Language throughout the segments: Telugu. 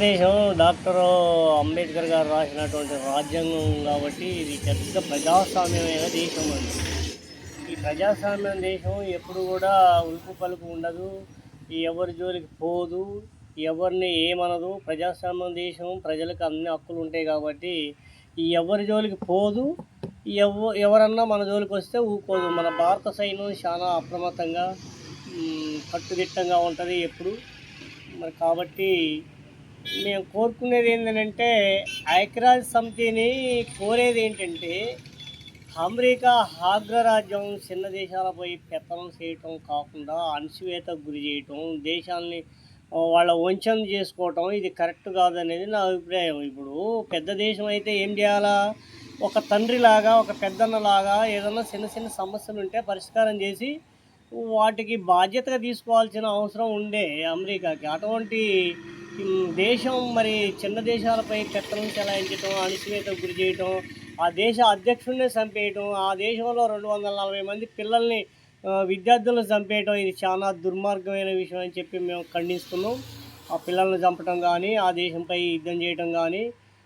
దేశం డాక్టర్ అంబేద్కర్ గారు రాసినటువంటి రాజ్యాంగం కాబట్టి ఇది పెద్ద ప్రజాస్వామ్యమైన దేశం అండి. ఈ ప్రజాస్వామ్యం దేశం ఎప్పుడు కూడా ఉలుపు పలుకు ఉండదు, ఎవరి జోలికి పోదు, ఎవరిని ఏమనదు. ప్రజాస్వామ్యం దేశం, ప్రజలకు అన్ని హక్కులు ఉంటాయి కాబట్టి ఈ ఎవరి జోలికి పోదు. ఎవరన్నా మన జోలికి వస్తే ఊరుకోదు. మన భారత సైన్యం చాలా అప్రమత్తంగా కట్టుదిట్టంగా ఉంటుంది ఎప్పుడు. మరి కాబట్టి మేము కోరుకునేది ఏంటంటే, ఐక్యరాజ్య సమితిని కోరేది ఏంటంటే, అమెరికా అగ్రరాజ్యం చిన్న దేశాలపై పెత్తనం చేయటం కాకుండా అణచివేతకు గురి చేయటం, దేశాలని వాళ్ళ వంచన చేసుకోవటం ఇది కరెక్ట్ కాదనేది నా అభిప్రాయం. ఇప్పుడు పెద్ద దేశం అయితే ఏం చేయాలా? ఒక తండ్రిలాగా, ఒక పెద్దన్నలాగా ఏదన్నా చిన్న చిన్న సమస్యలు ఉంటే పరిష్కారం చేసి వాటికి బాధ్యతగా తీసుకోవాల్సిన అవసరం ఉండే అమెరికాకి. అటువంటి దేశం మరి చిన్న దేశాలపై పెత్తనం చెలాయించటం, అణచివేతకు గురి చేయటం, ఆ దేశ అధ్యక్షుడినే చంపేయటం, ఆ దేశంలో 240 మంది పిల్లల్ని విద్యార్థులను చంపేయటం ఇది చాలా దుర్మార్గమైన విషయం అని చెప్పి మేము ఖండిస్తున్నాం. ఆ పిల్లల్ని చంపటం కానీ, ఆ దేశంపై యుద్ధం చేయటం కానీ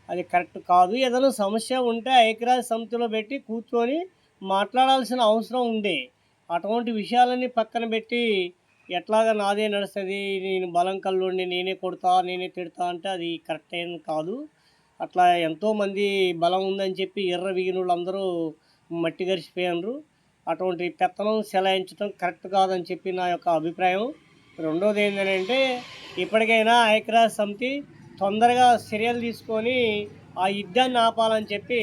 అది కరెక్ట్ కాదు. ఏదైనా సమస్య ఉంటే ఐక్యరాజ్య సమితిలో పెట్టి కూర్చొని మాట్లాడాల్సిన అవసరం ఉండే. అటువంటి విషయాలన్నీ పక్కన పెట్టి ఎట్లాగా నాదే నడుస్తుంది, నేను బలం కల్లోడిని, నేనే కొడతా, నేనే తిడతా అంటే అది కరెక్ట్ ఏం కాదు. అట్లా ఎంతోమంది బలం ఉందని చెప్పి వీగినోళ్ళందరూ మట్టి గరిచిపోయినారు. అటువంటి పెత్తనం చెలాయించడం కరెక్ట్ కాదని చెప్పి నా యొక్క అభిప్రాయం. రెండోది ఏంటంటే, ఇప్పటికైనా ఐక్యరాజ్య సమితి తొందరగా చర్యలు తీసుకొని ఆ యుద్ధాన్ని ఆపాలని చెప్పి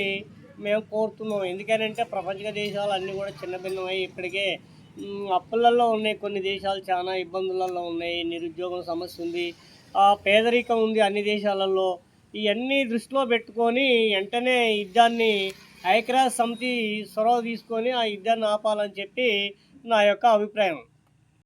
మేము కోరుతున్నాం. ఎందుకనంటే ప్రపంచ దేశాలు అన్నీ కూడా చిన్నభిన్నమై ఇప్పటికే అప్పులలో ఉన్నాయి. కొన్ని దేశాలు చాలా ఇబ్బందులలో ఉన్నాయి. నిరుద్యోగం సమస్య ఉంది, పేదరికం ఉంది అన్ని దేశాలలో. ఇవన్నీ దృష్టిలో పెట్టుకొని వెంటనే యుద్ధాన్ని ఐక్యరాజ్య సమితి చొరవ తీసుకొని ఆ యుద్ధాన్ని ఆపాలని చెప్పి నా యొక్క అభిప్రాయం.